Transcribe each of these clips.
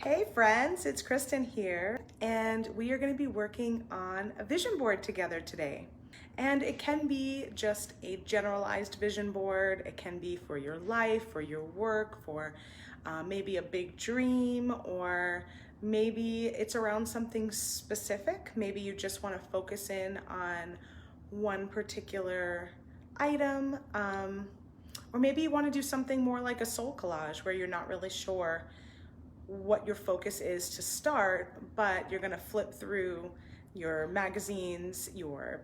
Hey friends, it's Kristen here, and we are going to be working on a vision board together today. And it can be just a generalized vision board. It can be for your life, for your work, for maybe a big dream, or maybe it's around something specific. Maybe you just want to focus in on one particular item, or maybe you want to do something more like a soul collage where you're not really sure what your focus is to start, but you're going to flip through your magazines, your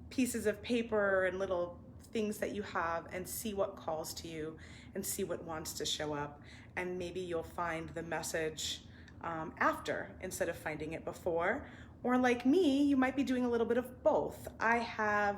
pieces of paper and little things that you have and see what calls to you and see what wants to show up. And maybe you'll find the message after instead of finding it before. Or like me, you might be doing a little bit of both. I have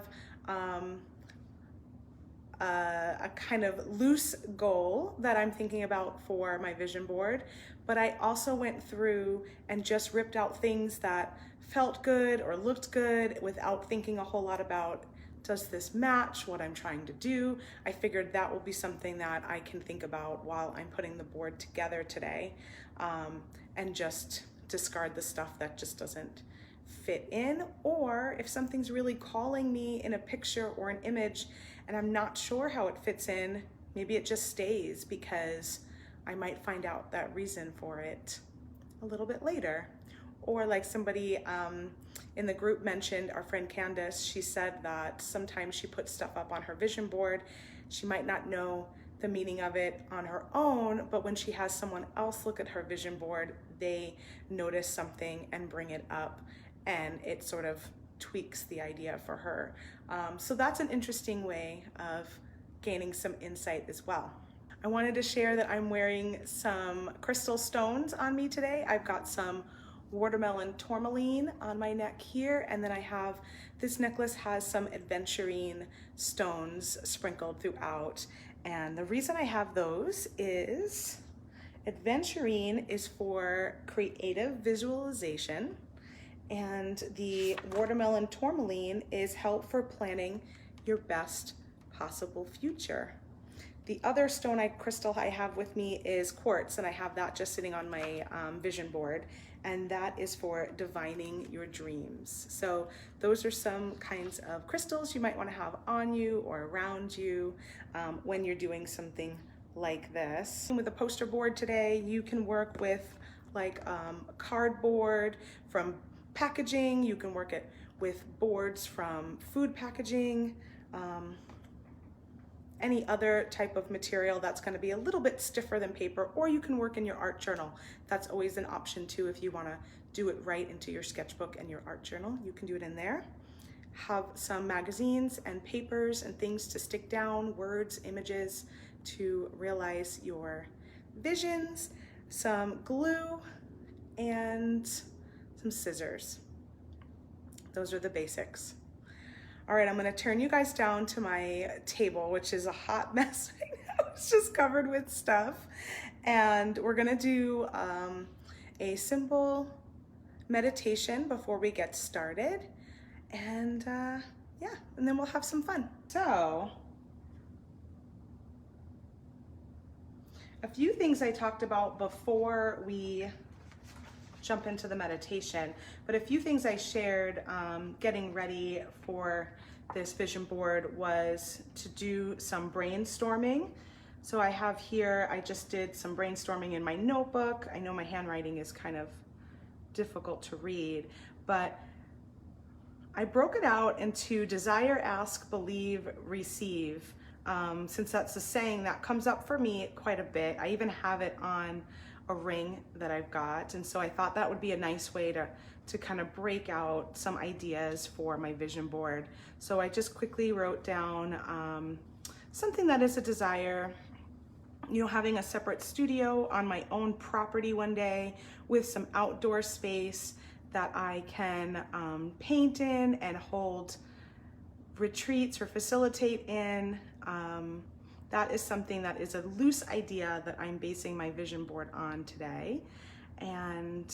a kind of loose goal that I'm thinking about for my vision board, but I also went through and just ripped out things that felt good or looked good without thinking a whole lot about, does this match what I'm trying to do? I figured that will be something that I can think about while I'm putting the board together today, and just discard the stuff that just doesn't fit in. Or if something's really calling me in a picture or an image and I'm not sure how it fits in, maybe it just stays because I might find out that reason for it a little bit later. Or like somebody in the group mentioned, our friend Candace, she said that sometimes she puts stuff up on her vision board. She might not know the meaning of it on her own, but when she has someone else look at her vision board, they notice something and bring it up, and it sort of tweaks the idea for her. So that's an interesting way of gaining some insight as well. I wanted to share that I'm wearing some crystal stones on me today. I've got some watermelon tourmaline on my neck here, and then I have this necklace has some aventurine stones sprinkled throughout. And the reason I have those is aventurine is for creative visualization, and the watermelon tourmaline is help for planning your best possible future. The other crystal I have with me is quartz, and I have that just sitting on my vision board, and that is for divining your dreams. So those are some kinds of crystals you might want to have on you or around you when you're doing something like this. With a poster board today, you can work with like cardboard from packaging. You can work it with boards from food packaging, any other type of material that's going to be a little bit stiffer than paper, or you can work in your art journal. That's always an option too. If you want to do it right into your sketchbook and your art journal, you can do it in there. Have some magazines and papers and things to stick down, words, images to realize your visions, some glue, and some scissors. Those are the basics. All right, I'm gonna turn you guys down to my table, which is a hot mess right now. It's just covered with stuff. And we're gonna do a simple meditation before we get started. And yeah, and then we'll have some fun. So, a few things I talked about before we jump into the meditation, but a few things I shared getting ready for this vision board was to do some brainstorming. So I have here, I just did some brainstorming in my notebook. I know my handwriting is kind of difficult to read, but I broke it out into desire, ask, believe, receive. Since that's a saying that comes up for me quite a bit. I even have it on a ring that I've got, and so I thought that would be a nice way to kind of break out some ideas for my vision board. So I just quickly wrote down something that is a desire, having a separate studio on my own property one day with some outdoor space that I can paint in and hold retreats or facilitate in. That is something that is a loose idea that I'm basing my vision board on today. And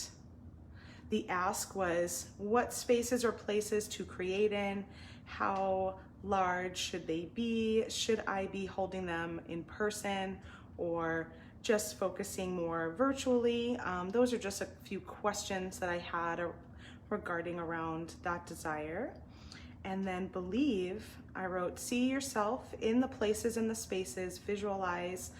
the ask was, what spaces or places to create in? How large should they be? Should I be holding them in person or just focusing more virtually. Those are just a few questions that I had regarding around that desire. And then believe, I wrote, see yourself in the places and the spaces, visualize,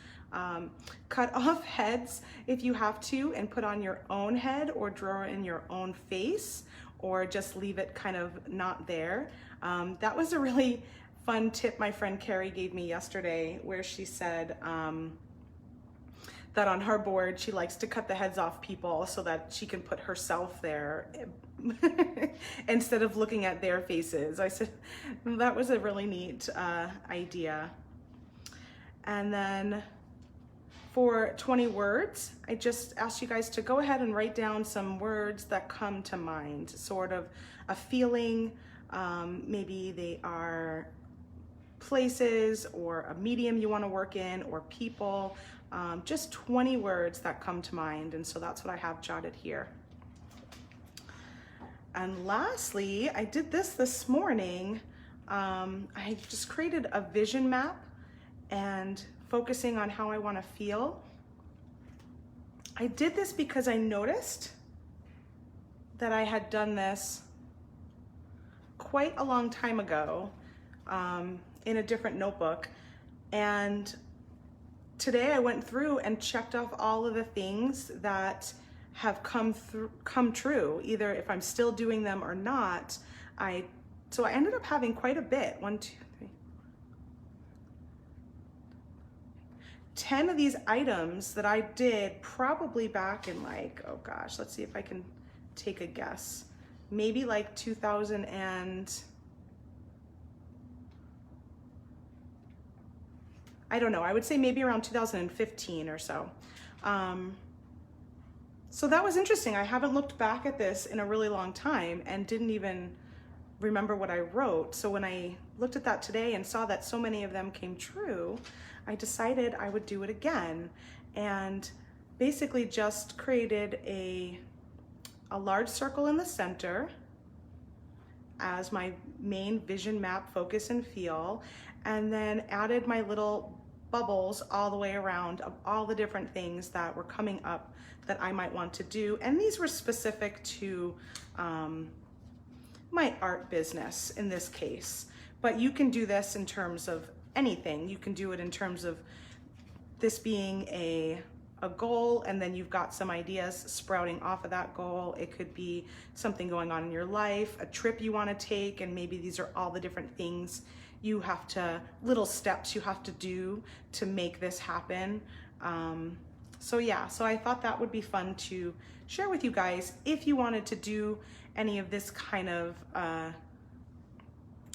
cut off heads if you have to and put on your own head or draw in your own face, or just leave it kind of not there. That was a really fun tip my friend Carrie gave me yesterday, where she said that on her board she likes to cut the heads off people so that she can put herself there instead of looking at their faces. I said that was a really neat idea. And then for 20 words, I just asked you guys to go ahead and write down some words that come to mind, sort of a feeling. Maybe they are places or a medium you want to work in, or people. Just 20 words that come to mind. And so that's what I have jotted here. And lastly, I did this morning. I just created a vision map and focusing on how I want to feel. I did this because I noticed that I had done this quite a long time ago in a different notebook. And today I went through and checked off all of the things that have come true, either if I'm still doing them or not. So I ended up having quite a bit. 1, 2, 3, 10 of these items that I did probably back in, like, oh gosh, let's see if I can take a guess. Maybe like 2000 and I don't know, I would say maybe around 2015 or so. So that was interesting. I haven't looked back at this in a really long time and didn't even remember what I wrote. So when I looked at that today and saw that so many of them came true, I decided I would do it again, and basically just created a large circle in the center as my main vision map, focus and feel, and then added my little bubbles all the way around of all the different things that were coming up that I might want to do. And these were specific to my art business in this case, but you can do this in terms of anything. You can do it in terms of this being a goal, and then you've got some ideas sprouting off of that goal. It could be something going on in your life, a trip you want to take, and maybe these are all the different things you have to, little steps you have to do to make this happen. So yeah, so I thought that would be fun to share with you guys if you wanted to do any of this kind of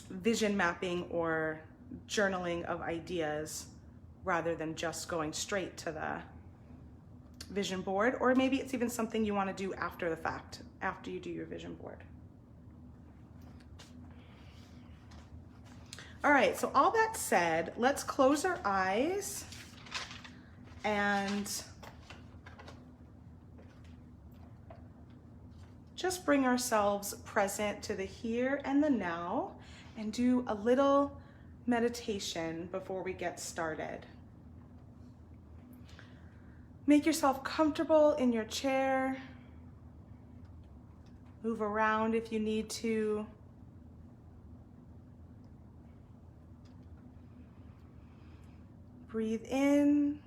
vision mapping or journaling of ideas, rather than just going straight to the vision board. Or maybe it's even something you want to do after the fact, after you do your vision board. All right, so all that said, let's close our eyes and just bring ourselves present to the here and the now, and do a little meditation before we get started. Make yourself comfortable in your chair. Move around if you need to. Breathe in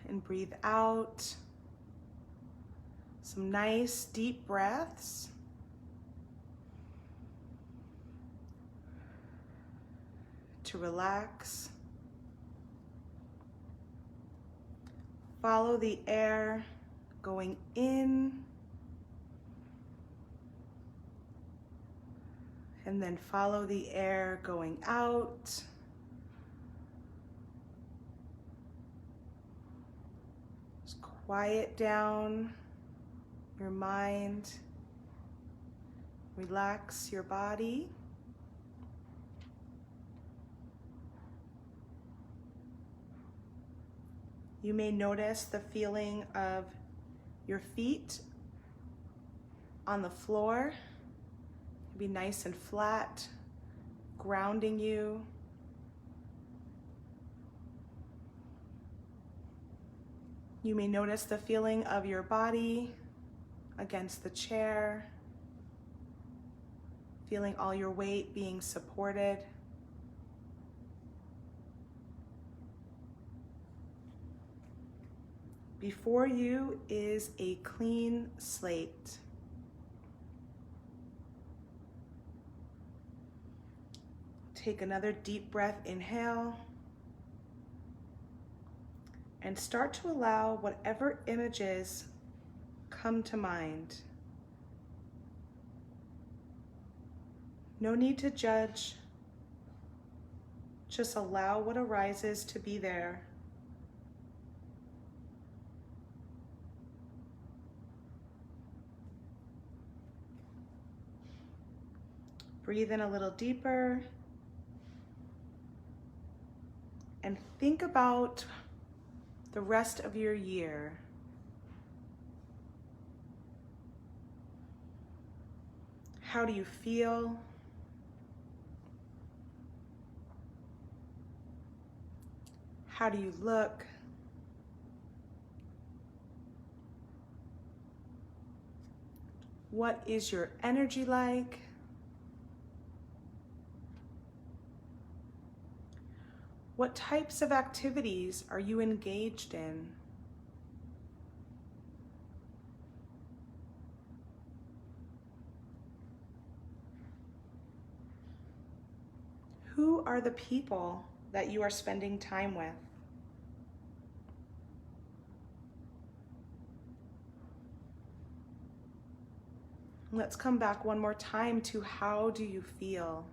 and breathe out. Some nice deep breaths. To relax. Follow the air going in, and then follow the air going out. Just quiet down your mind. Relax your body. You may notice the feeling of your feet on the floor. Be nice and flat, grounding you. You may notice the feeling of your body against the chair, feeling all your weight being supported. Before you is a clean slate. Take another deep breath, inhale, and start to allow whatever images come to mind. No need to judge, just allow what arises to be there. Breathe in a little deeper and think about the rest of your year. How do you feel? How do you look? What is your energy like? What types of activities are you engaged in? Who are the people that you are spending time with? Let's come back one more time to how do you feel?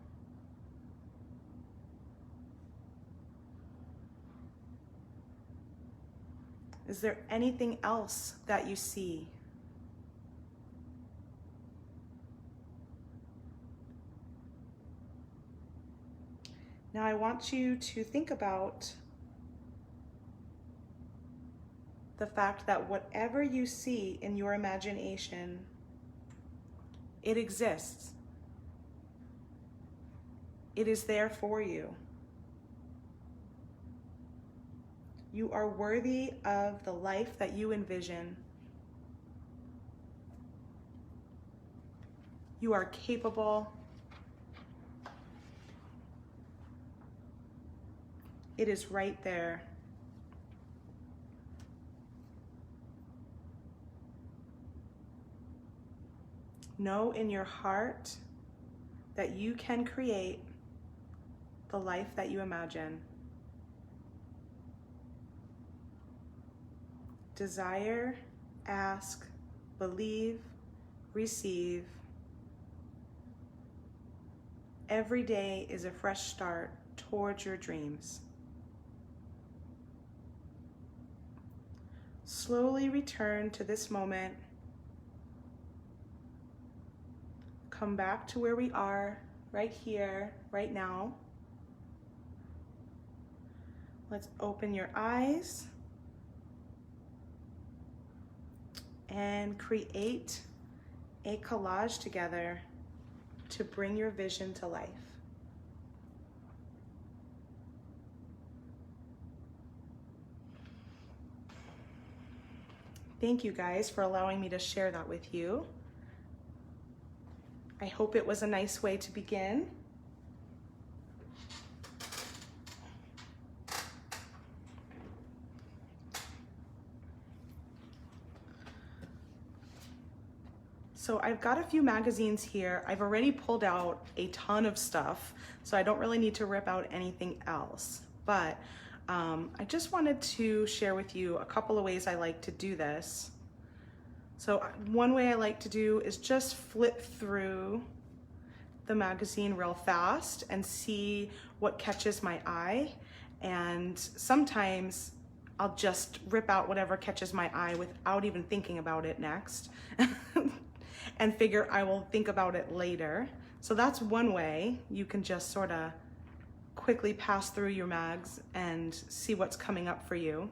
Is there anything else that you see? Now I want you to think about the fact that whatever you see in your imagination, it exists. It is there for you. You are worthy of the life that you envision. You are capable. It is right there. Know in your heart that you can create the life that you imagine. Desire, ask, believe, receive. Every day is a fresh start towards your dreams. Slowly return to this moment. Come back to where we are, right here, right now. Let's open your eyes and create a collage together to bring your vision to life. Thank you guys for allowing me to share that with you. I hope it was a nice way to begin. So I've got a few magazines here. I've already pulled out a ton of stuff, so I don't really need to rip out anything else. But I just wanted to share with you a couple of ways I like to do this. So one way I like to do is just flip through the magazine real fast and see what catches my eye. And sometimes I'll just rip out whatever catches my eye without even thinking about it next. And figure I will think about it later. So that's one way you can just sort of quickly pass through your mags and see what's coming up for you.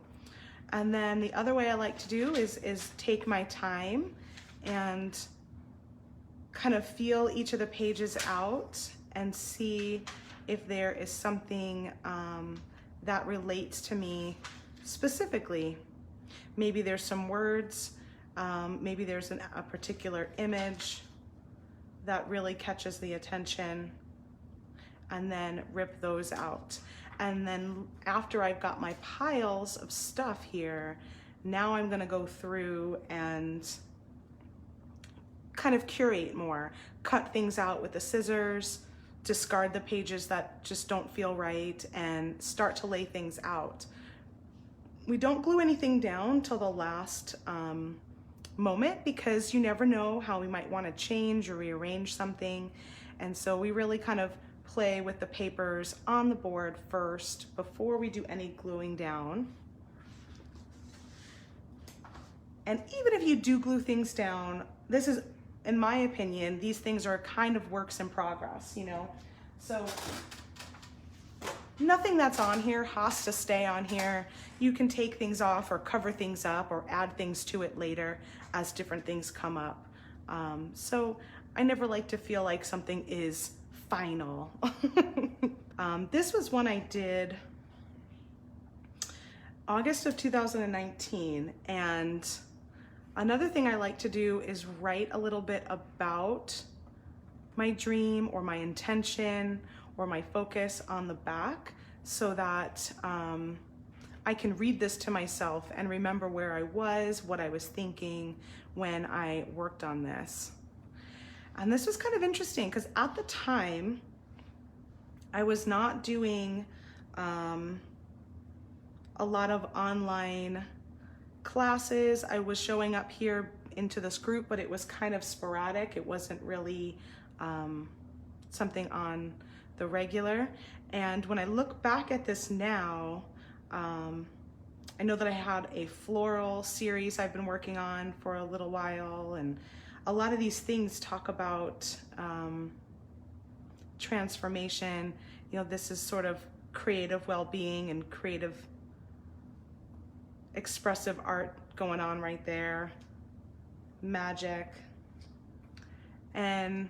And then the other way I like to do is take my time and kind of feel each of the pages out and see if there is something that relates to me specifically. Maybe there's some words, maybe there's a particular image that really catches the attention, and then rip those out. And then after I've got my piles of stuff here, now I'm gonna go through and kind of curate more, cut things out with the scissors, discard the pages that just don't feel right, and start to lay things out. We don't glue anything down till the last moment, because you never know how we might want to change or rearrange something. And so we really kind of play with the papers on the board first before we do any gluing down. And even if you do glue things down, this is, in my opinion, these things are kind of works in progress, you know? So nothing that's on here has to stay on here. You can take things off or cover things up or add things to it later as different things come up. So I never like to feel like something is final. This was one I did August of 2019. And another thing I like to do is write a little bit about my dream or my intention or my focus on the back, so that I can read this to myself and remember where I was, what I was thinking when I worked on this. And this was kind of interesting because at the time I was not doing a lot of online classes. I was showing up here into this group, but it was kind of sporadic. It wasn't really something on the regular. And when I look back at this now, I know that I had a floral series I've been working on for a little while, and a lot of these things talk about transformation. You know, this is sort of creative well-being and creative expressive art going on right there, magic, and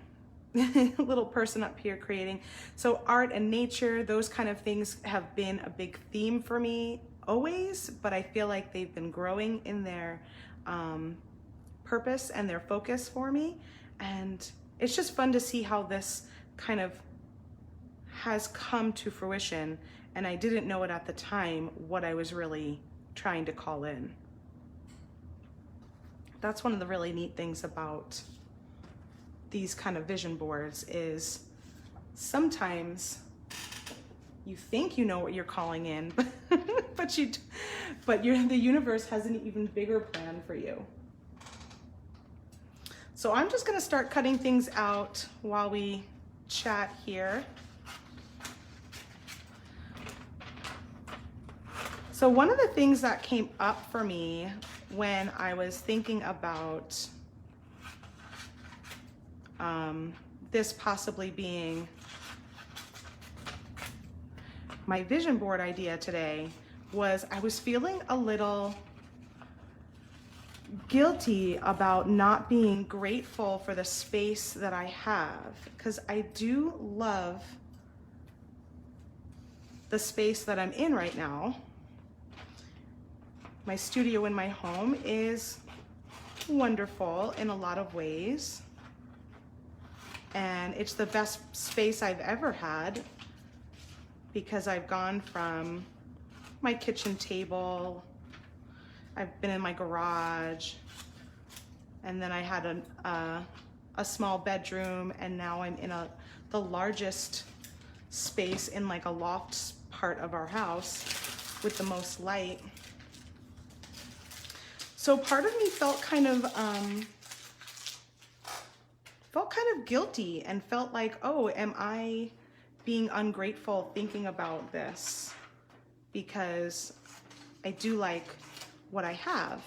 a little person up here creating. So art and nature, those kind of things have been a big theme for me always, but I feel like they've been growing in their purpose and their focus for me. And it's just fun to see how this kind of has come to fruition. And I didn't know it at the time what I was really trying to call in. That's one of the really neat things about these kind of vision boards is sometimes you think you know what you're calling in, but the universe has an even bigger plan for you. So I'm just gonna start cutting things out while we chat here. So one of the things that came up for me when I was thinking about this possibly being my vision board idea today was I was feeling a little guilty about not being grateful for the space that I have, because I do love the space that I'm in right now. My studio in my home is wonderful in a lot of ways, and it's the best space I've ever had because I've gone from my kitchen table, I've been in my garage, and then I had a small bedroom, and now I'm in the largest space in like a loft part of our house with the most light. So part of me felt kind of guilty and felt like, oh, am I being ungrateful thinking about this? Because I do like what I have.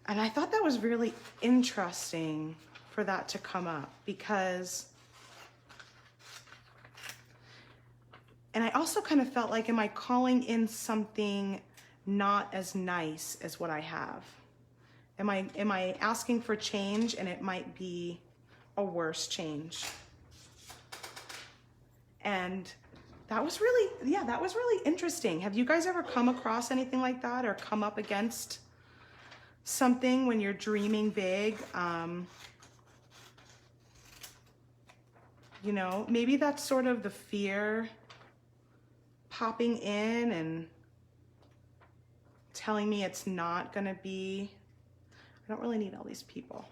And I thought that was really interesting for that to come up, because, and I also kind of felt like, am I calling in something not as nice as what I have? Am I asking for change, and it might be a worse change? And that was really interesting. Have you guys ever come across anything like that, or come up against something when you're dreaming big. You know, maybe that's sort of the fear popping in and telling me it's not gonna be, I don't really need all these people.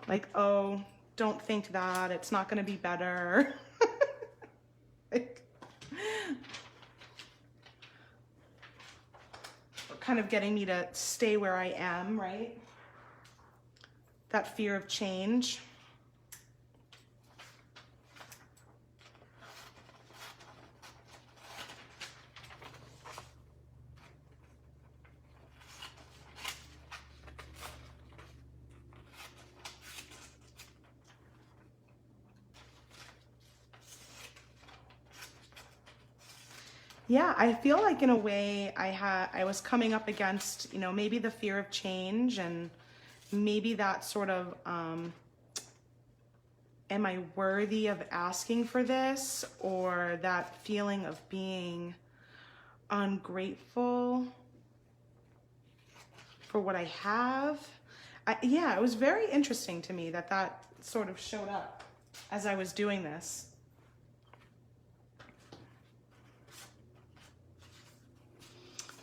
Like, oh, don't think that, it's not gonna be better. Like, kind of getting me to stay where I am, right? That fear of change. Yeah, I feel like in a way I was coming up against, you know, maybe the fear of change, and maybe that sort of, am I worthy of asking for this? Or that feeling of being ungrateful for what I have. Yeah, it was very interesting to me that that sort of showed up as I was doing this.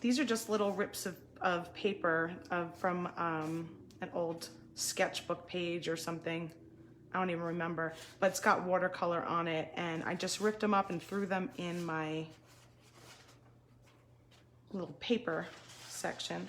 These are just little rips of paper from an old sketchbook page or something. I don't even remember, but it's got watercolor on it, and I just ripped them up and threw them in my little paper section.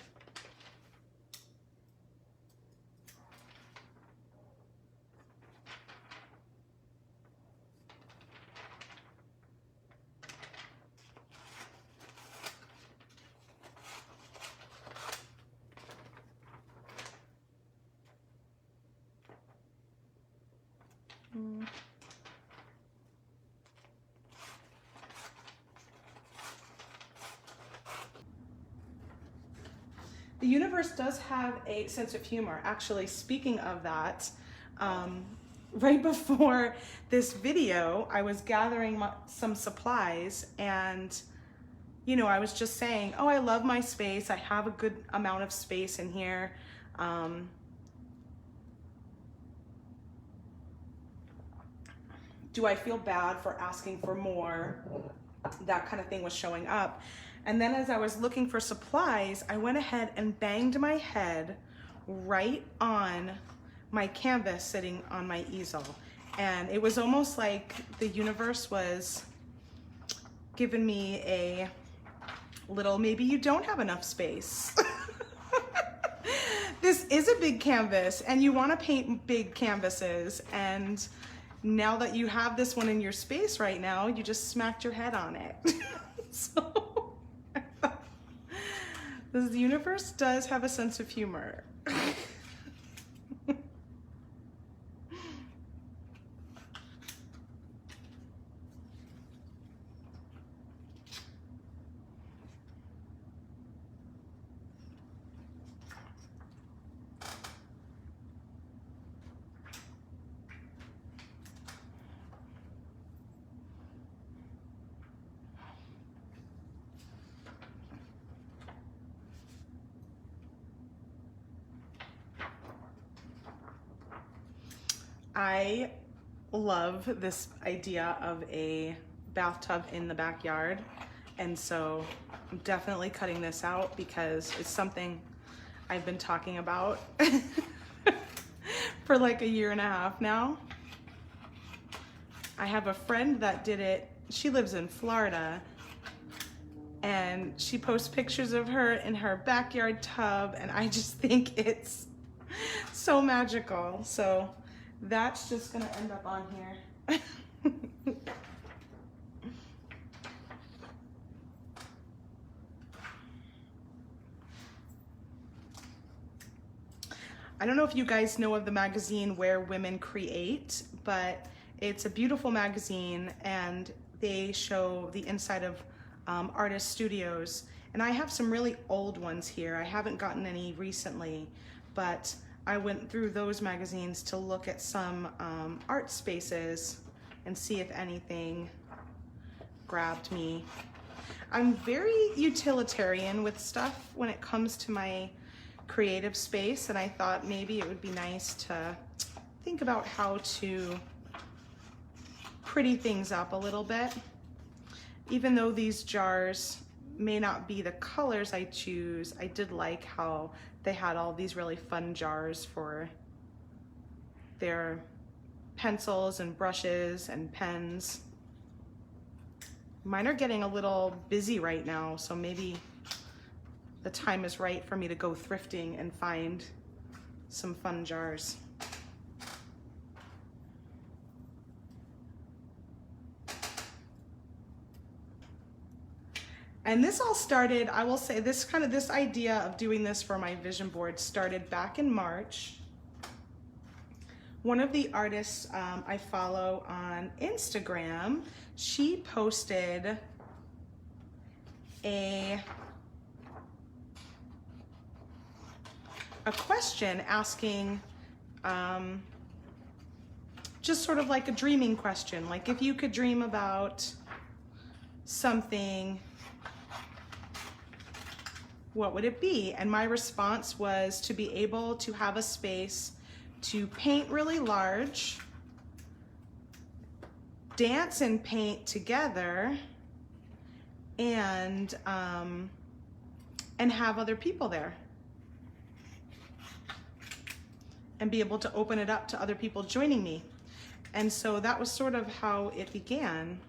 The universe does have a sense of humor. Actually, speaking of that, right before this video, I was gathering some supplies, and you know, I was just saying, oh, I love my space. I have a good amount of space in here. Do I feel bad for asking for more? That kind of thing was showing up. And then as I was looking for supplies, I went ahead and banged my head right on my canvas sitting on my easel. And it was almost like the universe was giving me a little, maybe you don't have enough space. This is a big canvas, and you want to paint big canvases, and now that you have this one in your space right now, you just smacked your head on it. So the universe does have a sense of humor. I love this idea of a bathtub in the backyard, and so I'm definitely cutting this out because it's something I've been talking about for like 1.5 years now. I have a friend that did it. She lives in Florida, and she posts pictures of her in her backyard tub, and I just think it's so magical. So that's just gonna end up on here. I don't know if you guys know of the magazine Where Women Create, but it's a beautiful magazine, and they show the inside of artist studios. And I have some really old ones here. I haven't gotten any recently, but I went through those magazines to look at some art spaces and see if anything grabbed me. I'm very utilitarian with stuff when it comes to my creative space, and I thought maybe it would be nice to think about how to pretty things up a little bit. Even though these jars may not be the colors I choose, I did like how they had all these really fun jars for their pencils and brushes and pens. Mine are getting a little busy right now, so maybe the time is right for me to go thrifting and find some fun jars. And this all started, I will say, this idea of doing this for my vision board started back in March. One of the artists I follow on Instagram, she posted a question asking just sort of like a dreaming question, like if you could dream about something, what would it be? And my response was to be able to have a space to paint really large, dance and paint together, and have other people there. And be able to open it up to other people joining me. And so that was sort of how it began.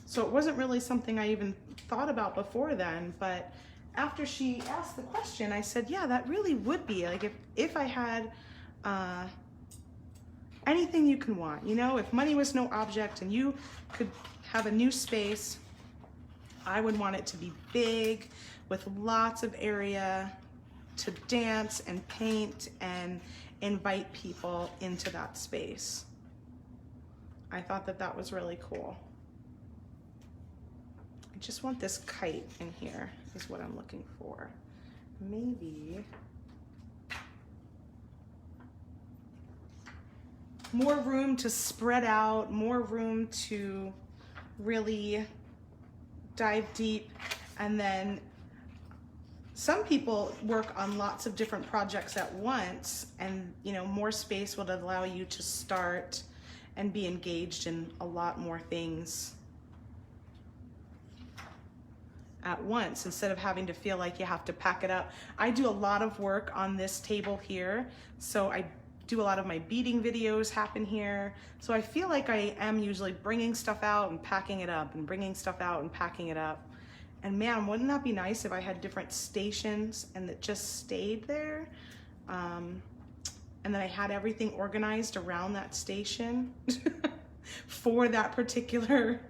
So it wasn't really something I even thought about before then, but after she asked the question, I said, yeah, that really would be, like if I had anything you can want, you know, if money was no object and you could have a new space, I would want it to be big with lots of area to dance and paint and invite people into that space. I thought that that was really cool. I just want this kite in here is what I'm looking for. Maybe more room to spread out, more room to really dive deep. And then some people work on lots of different projects at once, and you know, more space would allow you to start and be engaged in a lot more things at once instead of having to feel like you have to pack it up. I do a lot of work on this table here, so I do a lot of my beading videos happen here. So I feel like I am usually bringing stuff out and packing it up and bringing stuff out and packing it up. And man, wouldn't that be nice if I had different stations and that just stayed there? And then I had everything organized around that station for that particular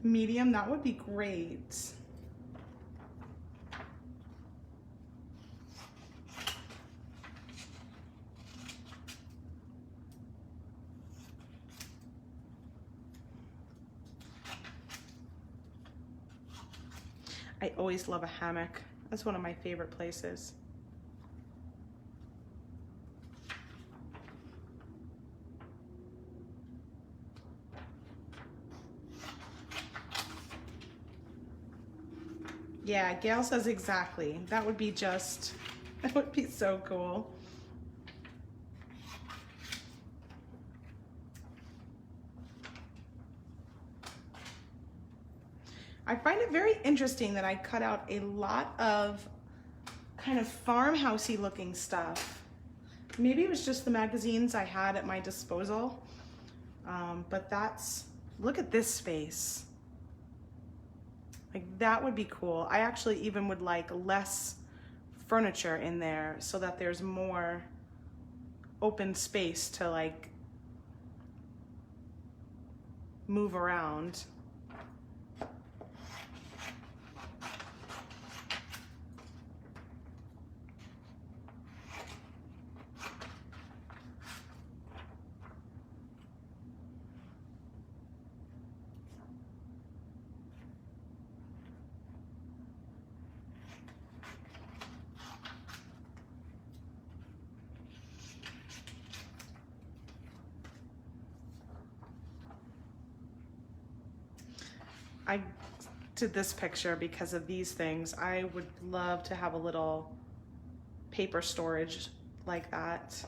medium. That would be great. I always love a hammock. That's one of my favorite places. Yeah, Gail says exactly. That would be just, that would be so cool. I find it very interesting that I cut out a lot of kind of farmhousey looking stuff. Maybe it was just the magazines I had at my disposal, but that's, look at this space. Like that would be cool. I actually even would like less furniture in there so that there's more open space to like move around. I did this picture because of these things. I would love to have a little paper storage like that.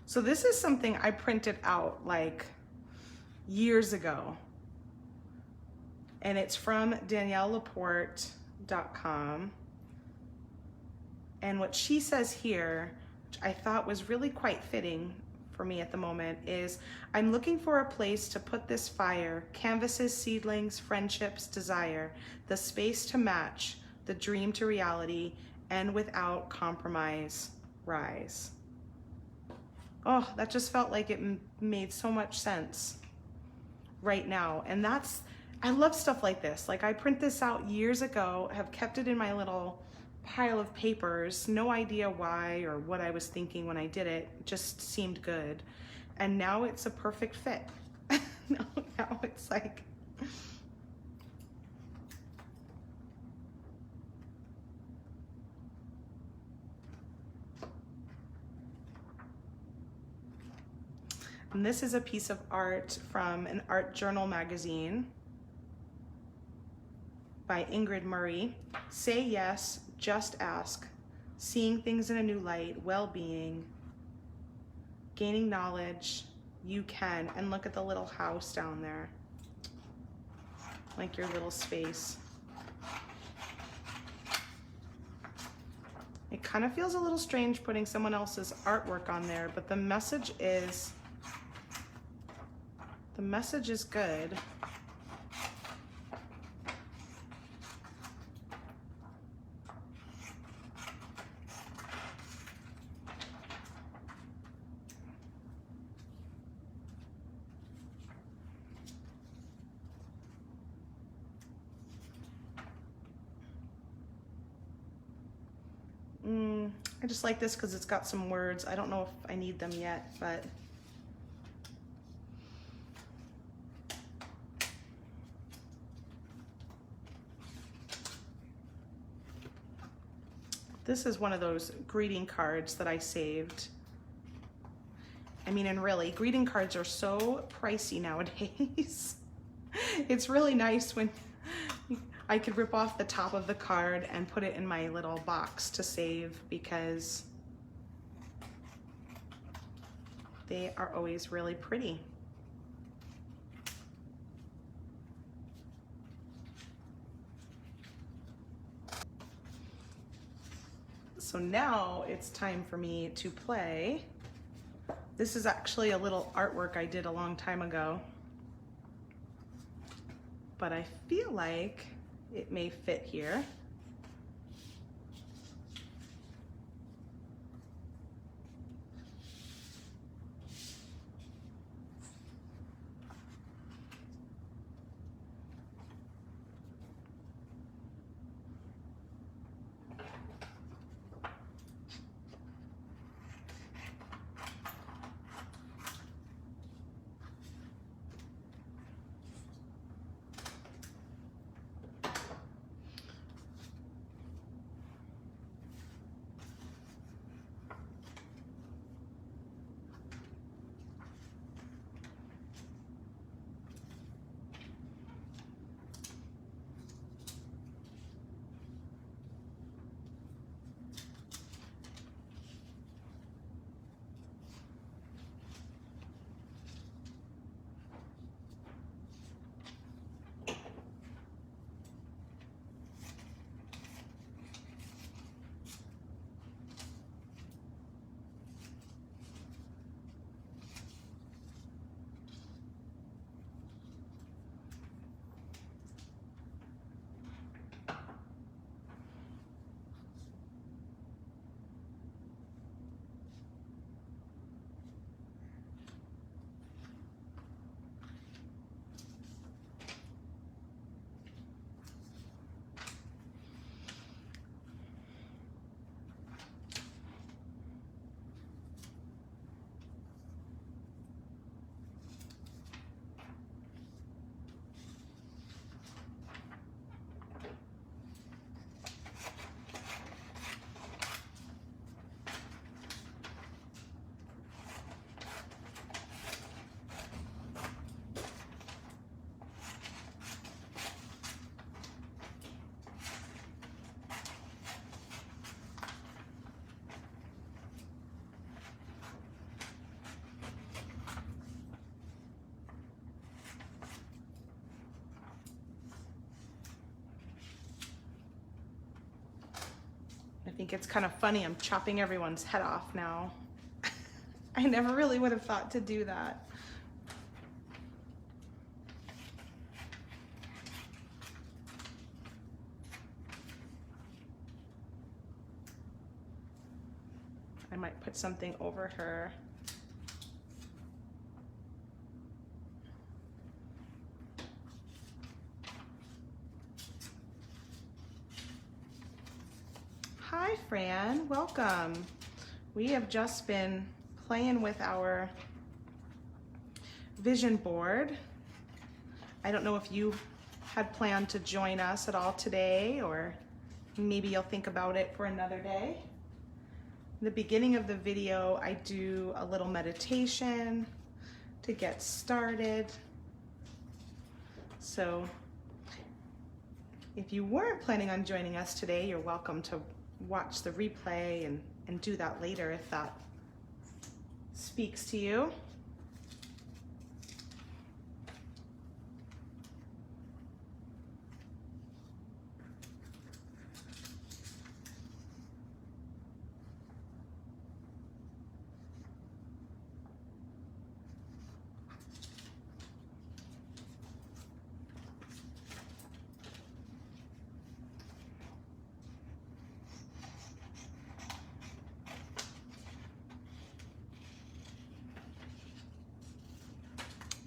So this is something I printed out like years ago. And it's from DanielleLaporte.com. And what she says here, which I thought was really quite fitting for me at the moment, is I'm looking for a place to put this fire, canvases, seedlings, friendships, desire, the space to match, the dream to reality, and without compromise, rise. Oh, that just felt like it made so much sense right now. And I love stuff like this. Like I print this out years ago, have kept it in my little pile of papers, no idea why or what I was thinking when I did it, just seemed good. And now it's a perfect fit. now it's like, and this is a piece of art from an art journal magazine by Ingrid Murray. Say yes, just ask. Seeing things in a new light, well-being, gaining knowledge, you can. And look at the little house down there, like your little space. It kind of feels a little strange putting someone else's artwork on there, but the message is good. I just like this because it's got some words. I don't know if I need them yet, but this is one of those greeting cards that I saved. I mean, and really, greeting cards are so pricey nowadays. It's really nice when I could rip off the top of the card and put it in my little box to save, because they are always really pretty. So now it's time for me to play. This is actually a little artwork I did a long time ago, but I feel like it may fit here. think it's kind of funny. I'm chopping everyone's head off now. I never really would have thought to do that. I might put something over her. Hi, Fran, welcome. We have just been playing with our vision board. I don't know if you had planned to join us at all today, or maybe you'll think about it for another day. In the beginning of the video, I do a little meditation to get started. So if you weren't planning on joining us today, you're welcome to watch the replay and do that later if that speaks to you.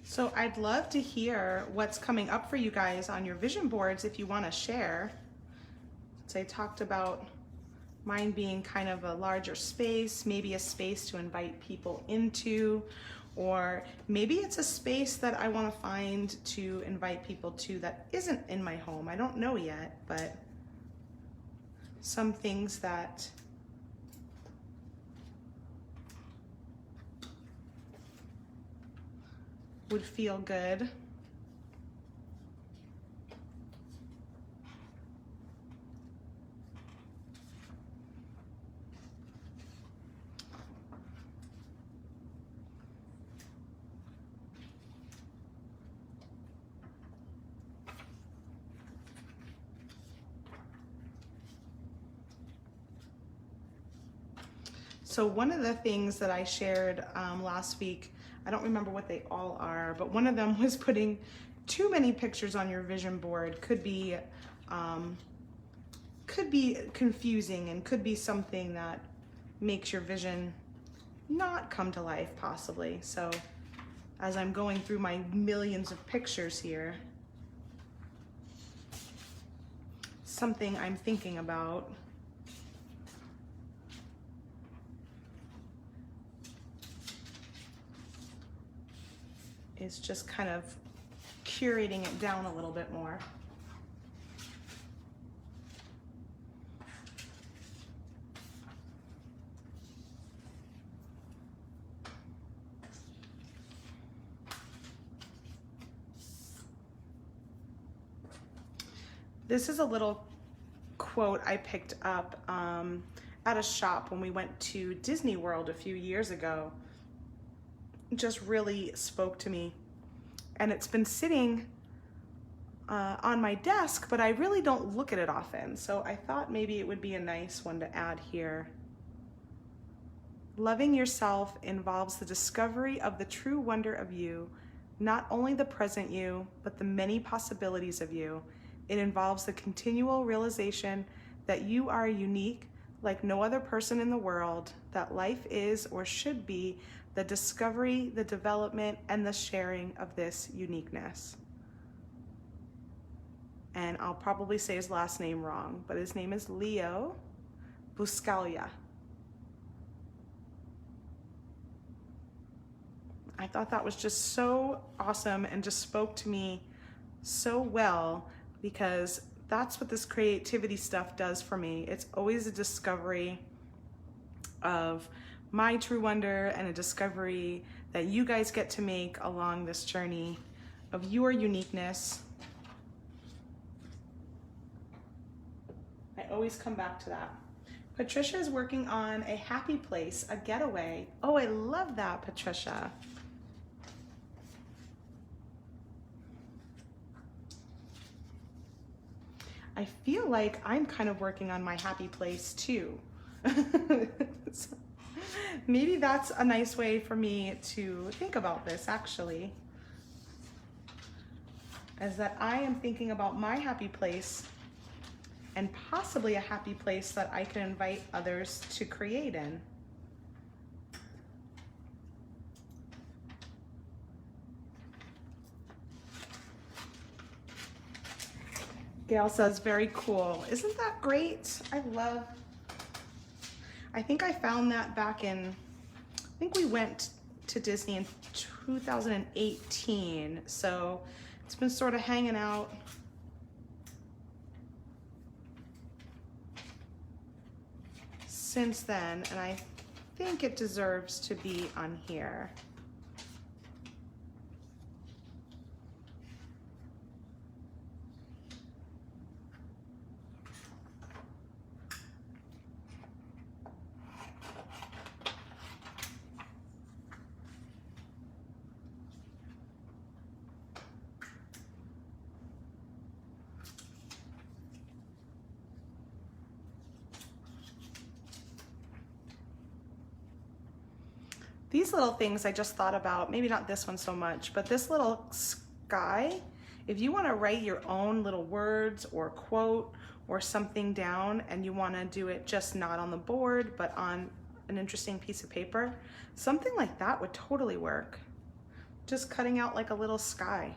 So I'd love to hear what's coming up for you guys on your vision boards if you want to share. So I talked about mine being kind of a larger space, maybe a space to invite people into, or maybe it's a space that I want to find to invite people to that isn't in my home. I don't know yet, but some things that would feel good. So one of the things that I shared last week, I don't remember what they all are, but one of them was putting too many pictures on your vision board could be confusing and could be something that makes your vision not come to life possibly. So as I'm going through my millions of pictures here, something I'm thinking about is just kind of curating it down a little bit more. This is a little quote I picked up at a shop when we went to Disney World a few years ago. It just really spoke to me. And it's been sitting on my desk, but I really don't look at it often. So I thought maybe it would be a nice one to add here. Loving yourself involves the discovery of the true wonder of you, not only the present you, but the many possibilities of you. It involves the continual realization that you are unique like no other person in the world, that life is or should be the discovery, the development, and the sharing of this uniqueness. And I'll probably say his last name wrong, but his name is Leo Buscaglia. I thought that was just so awesome and just spoke to me so well, because that's what this creativity stuff does for me. It's always a discovery of my true wonder and a discovery that you guys get to make along this journey of your uniqueness. I always come back to that. Patricia is working on a happy place, a getaway. Oh, I love that, Patricia. I I feel like I'm kind of working on my happy place too. So maybe that's a nice way for me to think about this actually, is that I am thinking about my happy place and possibly a happy place that I can invite others to create in. Gail says, very cool. Isn't that great? I think I found that back in, I think we went to Disney in 2018. So it's been sort of hanging out. Since then, and I think it deserves to be on here. These little things I just thought about, maybe not this one so much, but this little sky, if you want to write your own little words or quote or something down and you want to do it just not on the board, but on an interesting piece of paper, something like that would totally work. Just cutting out like a little sky.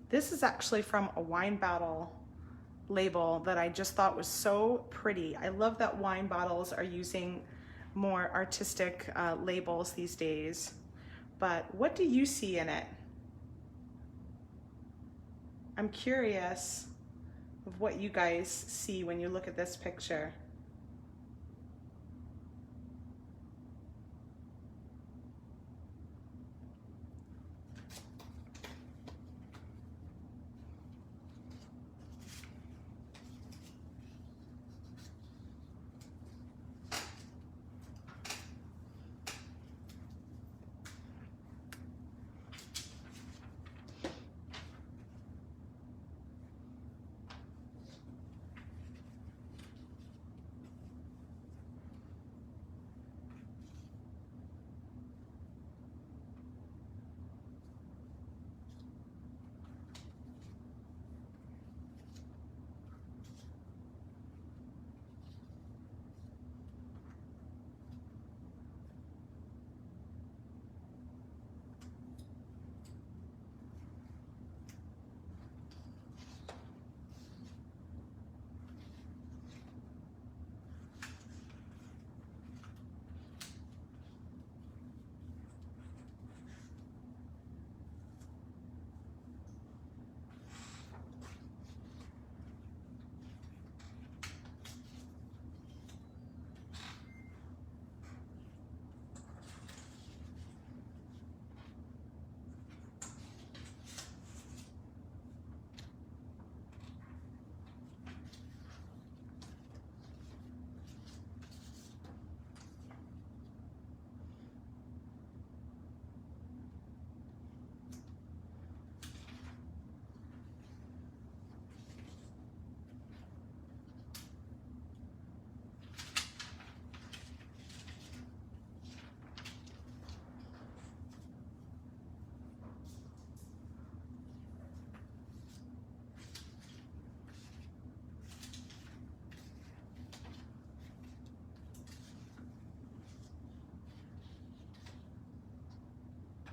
This is actually from a wine bottle label that I just thought was so pretty. I love that wine bottles are using more artistic labels these days. But what do you see in it? I'm curious of what you guys see when you look at this picture.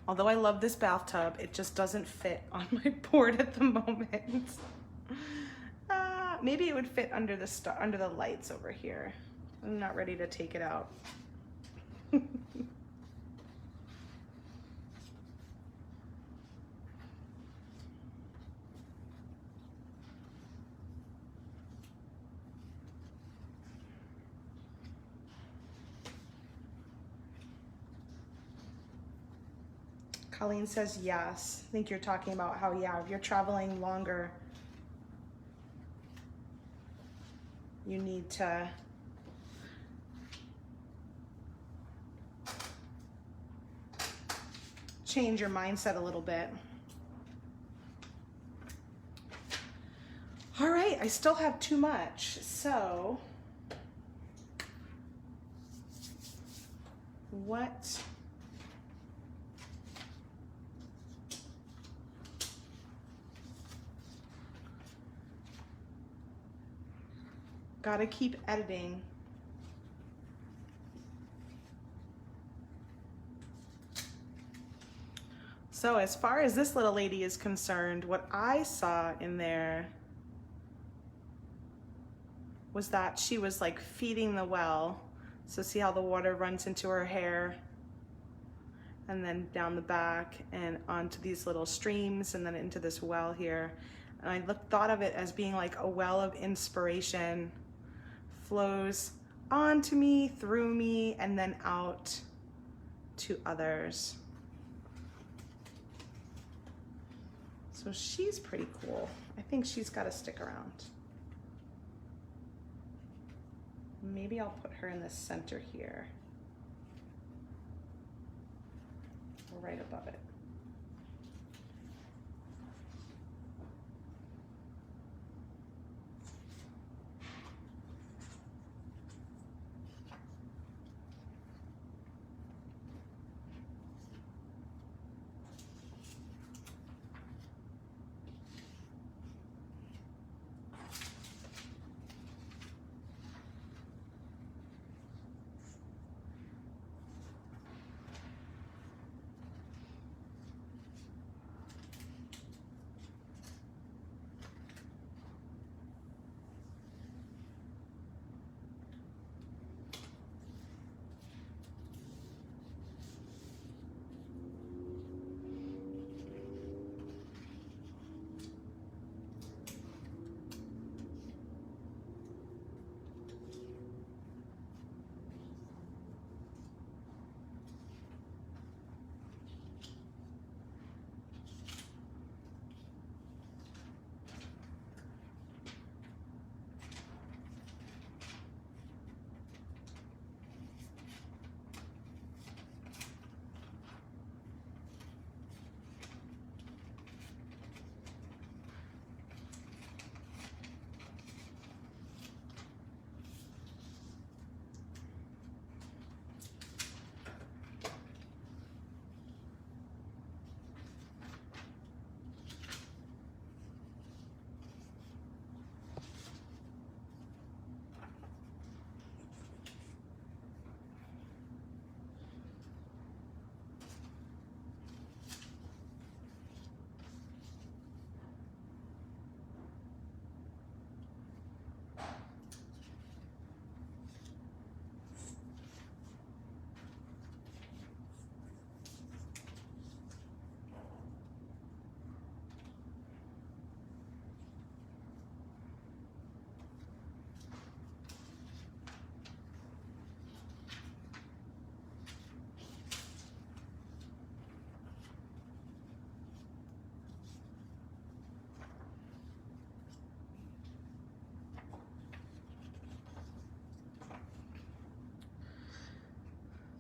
Although I love this bathtub, it just doesn't fit on my board at the moment. Maybe it would fit under the lights over here. I'm not ready to take it out. Colleen says yes. I think you're talking about how, yeah, if you're traveling longer, you need to change your mindset a little bit. All right, I still have too much, so what? Gotta keep editing. So as far as this little lady is concerned, what I saw in there was that she was like feeding the well. So see how the water runs into her hair and then down the back and onto these little streams and then into this well here. And I thought of it as being like a well of inspiration flows onto me, through me, and then out to others. So she's pretty cool. I think she's got to stick around. Maybe I'll put her in the center here, or right above it.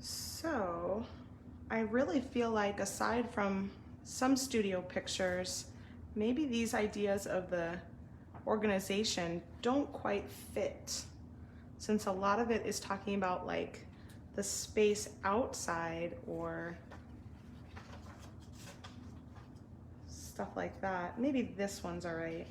So I really feel like, aside from some studio pictures, maybe these ideas of the organization don't quite fit, since a lot of it is talking about like the space outside or stuff like that. Maybe this one's all right.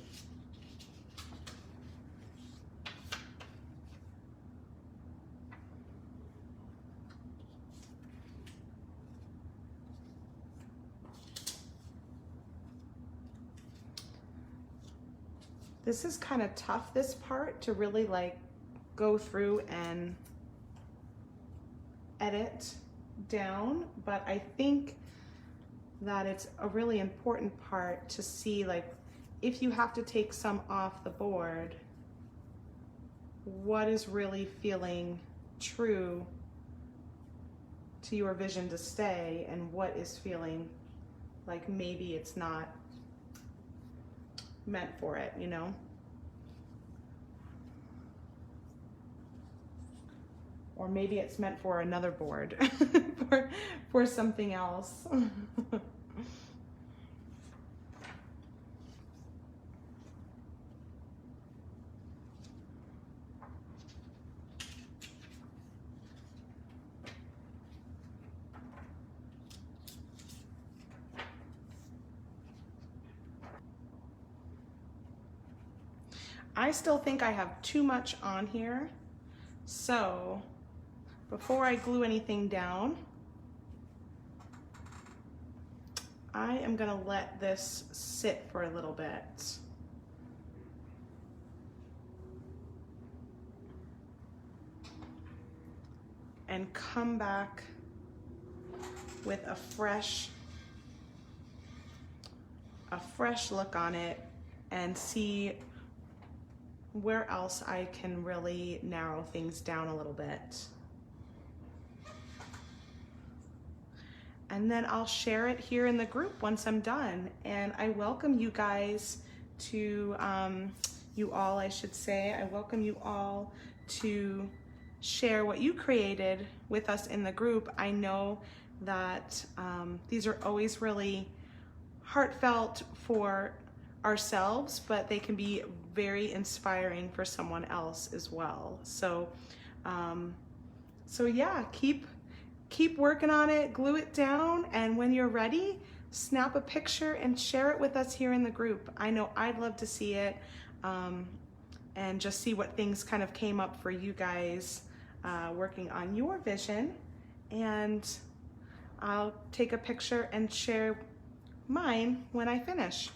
This is kind of tough, this part, to really like go through and edit down, but I think that it's a really important part to see, like, if you have to take some off the board, what is really feeling true to your vision to stay and what is feeling like maybe it's not meant for it, you know? Or maybe it's meant for another board, for something else. I still think I have too much on here, so before I glue anything down, I am gonna let this sit for a little bit. And come back with a fresh look on it and see where else I can really narrow things down a little bit. And then I'll share it here in the group once I'm done. And I welcome you guys to, you all, I should say, I welcome you all to share what you created with us in the group. I know that these are always really heartfelt for ourselves, but they can be very inspiring for someone else as well. So, so yeah, keep working on it, glue it down, and when you're ready, snap a picture and share it with us here in the group. I know I'd love to see it, and just see what things kind of came up for you guys working on your vision. And I'll take a picture and share mine when I finish.